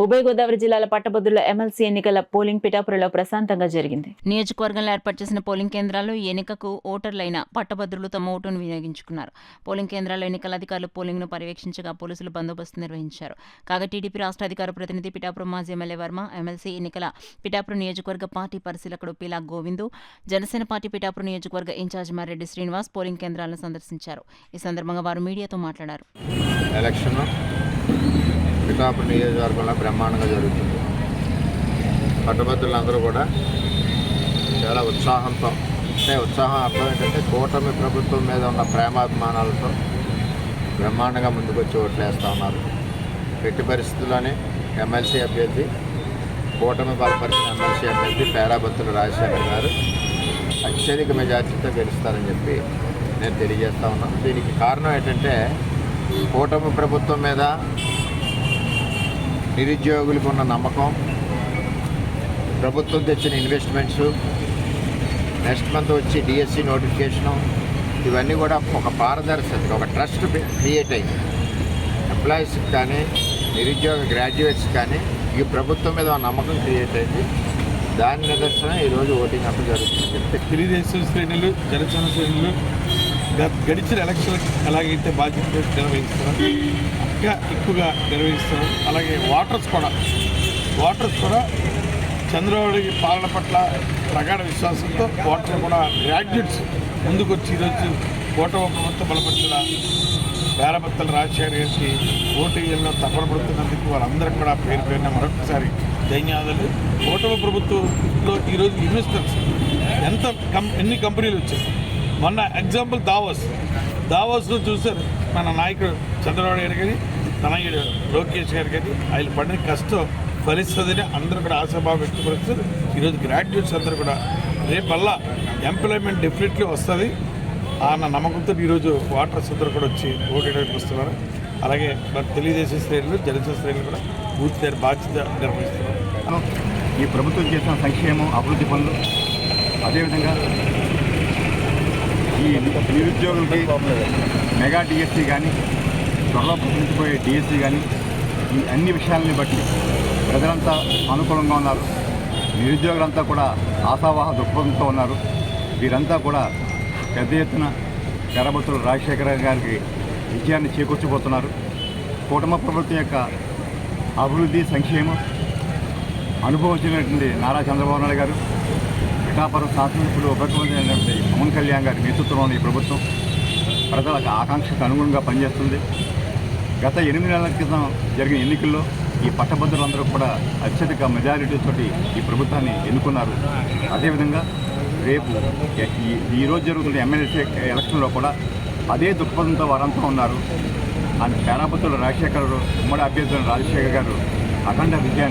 ఉభయ గోదావరి జిల్లాల పట్టభద్రుల ఎమ్మెల్సీ ఎన్నికల పోలింగ్ పిఠాపురంలో ప్రశాంతంగా జరిగింది. నియోజకవర్గంలో ఏర్పాటు చేసిన పోలింగ్ కేంద్రాల్లో ఈ ఎన్నికకు ఓటర్లైన పట్టభద్రులు తమ ఓటును వినియోగించుకున్నారు. పోలింగ్ కేంద్రాల్లో ఎన్నికల అధికారులు పోలింగ్ను పర్యవేక్షించగా పోలీసులు బందోబస్తు నిర్వహించారు. కాగా టీడీపీ రాష్ట్ర అధికార ప్రతినిధి పిఠాపురం మాజీ ఎమ్మెల్యే వర్మ, ఎమ్మెల్సీ ఎన్నికల పిఠాపురం నియోజకవర్గ పార్టీ పరిశీలకుడు పిలా గోవిందు, జనసేన పార్టీ పిఠాపురం నియోజకవర్గ ఇన్ఛార్జ్ మారెడ్డి శ్రీనివాస్ పోలింగ్ కేంద్రాలను సందర్శించారు. ఈ సందర్భంగా వారు మీడియాతో మాట్లాడారు. పిఠాపురం నియోజకవర్గంలో బ్రహ్మాండంగా జరుగుతుంది. పట్టభద్రులందరూ కూడా చాలా ఉత్సాహంతో, ఉత్సాహం అర్థం ఏంటంటే కూటమి ప్రభుత్వం మీద ఉన్న ప్రేమాభిమానాలతో బ్రహ్మాండంగా ముందుకు వచ్చి ఓట్లేస్తూ ఉన్నారు. ఎట్టి పరిస్థితుల్లోనే ఎమ్మెల్సీ అభ్యర్థి, కూటమి బలపరిచిన ఎమ్మెల్సీ అభ్యర్థి పేరాబత్తుల రాజశేఖర్ గారు అత్యధిక మెజార్టీతో గెలుస్తారని చెప్పి నేను తెలియజేస్తూ ఉన్నాను. దీనికి కారణం ఏంటంటే కూటమి ప్రభుత్వం మీద నిరుద్యోగులకు ఉన్న నమ్మకం, ప్రభుత్వం తెచ్చిన ఇన్వెస్ట్మెంట్స్, నెక్స్ట్ మంత్ వచ్చి డిఎస్సి నోటిఫికేషను, ఇవన్నీ కూడా ఒక పారదర్శకత, ఒక ట్రస్ట్ క్రియేట్ అయింది. ఎంప్లాయీస్కి కానీ నిరుద్యోగ గ్రాడ్యుయేట్స్ కానీ ఈ ప్రభుత్వం మీద నమ్మకం క్రియేట్ అయింది. దాని నిదర్శనం ఈరోజు ఓటింగ్ అంతా జరుగుతుందని చెప్తే తెలుగుదేశం శ్రేణులు, జనసేన శ్రేణులు గడిచిన ఎలక్షన్లకు ఎలాగైతే బాధ్యత నిర్వహిస్తున్నారో ఇంకా ఎక్కువగా నిర్వహిస్తున్నారు. అలాగే వాటర్స్ కూడా చంద్రబాబు పాలన పట్ల ప్రగాఢ విశ్వాసంతో వాటర్ కూడా గ్రాడ్యుయేట్స్ ముందుకు వచ్చి ఈరోజు కూటమి ప్రభుత్వం బలపరిచిన పేరాబత్తుల రాజశేఖర్ గారికి ఓటు వేయడంలో తపన పడుతున్నందుకు వారందరికీ కూడా పేరు పేరున మరొకసారి ధన్యవాదాలు. కూటమి ప్రభుత్వంలో ఈరోజు ఇన్వెస్టర్స్ ఎన్ని కంపెనీలు వచ్చాయి. మొన్న ఎగ్జాంపుల్ దావోస్లో చూశారు. మన నాయకుడు చంద్రబాబు గారు కానీ తనయుడు లోకేష్ గారు కానీ ఆయన పడిన కష్టం ఫలిస్తుందని అందరూ కూడా ఆశాభావం వ్యక్తపరుస్తారు. ఈరోజు గ్రాడ్యుయేట్స్ అందరూ కూడా రేపల్లా ఎంప్లాయ్మెంట్ డెఫినెట్లీ వస్తుంది అన్న నమ్మకంతో ఈరోజు వాటర్స్ అందరూ కూడా వచ్చి ఓటేయడానికి వస్తున్నారు. అలాగే మరి తెలుగుదేశం శ్రేణులు, జనసేన శ్రేణులు కూడా పూర్తి గారి బాధ్యత నిర్వహిస్తున్నారు. ఈ ప్రభుత్వం చేసిన సంక్షేమం, అభివృద్ధి పనులు, అదేవిధంగా ఈ నిరుద్యోగులకి మెగా డిఎస్సి కానీ, త్వరలో ప్రకటించిపోయే డిఎస్సి కానీ, ఈ అన్ని విషయాలని బట్టి ప్రజలంతా అనుకూలంగా ఉన్నారు. నిరుద్యోగులంతా కూడా ఆశావాహ దృక్పథంతో ఉన్నారు. వీరంతా కూడా పెద్ద ఎత్తున పేరాబత్తుల రాజశేఖర గారికి విజయాన్ని చేకూర్చబోతున్నారు. కూటమి ప్రభుత్వం యొక్క అభివృద్ధి, సంక్షేమం అనుభవించినటువంటి నారా చంద్రబాబు నాయుడు గారు, పిఠాపురం శాసనసభ్యులు ఉపముఖ్యమంత్రి పవన్ కళ్యాణ్ గారి నేతృత్వంలోని ఈ ప్రభుత్వం ప్రజలకు ఆకాంక్షకు అనుగుణంగా పనిచేస్తుంది. గత 8 నెలల క్రితం జరిగిన ఎన్నికల్లో ఈ పట్టభద్రులందరూ కూడా అత్యధిక మెజారిటీతో ఈ ప్రభుత్వాన్ని ఎన్నుకున్నారు. అదేవిధంగా రేపు ఈరోజు జరుగుతున్న ఎమ్మెల్సీ ఎలక్షన్లో కూడా అదే దృక్పథంతో వారంతా ఉన్నారు. పేరాబత్తుల రాజశేఖర్, ఉమ్మడి అభ్యర్థులు రాజశేఖర్ గారు అఖండ విజయాన్ని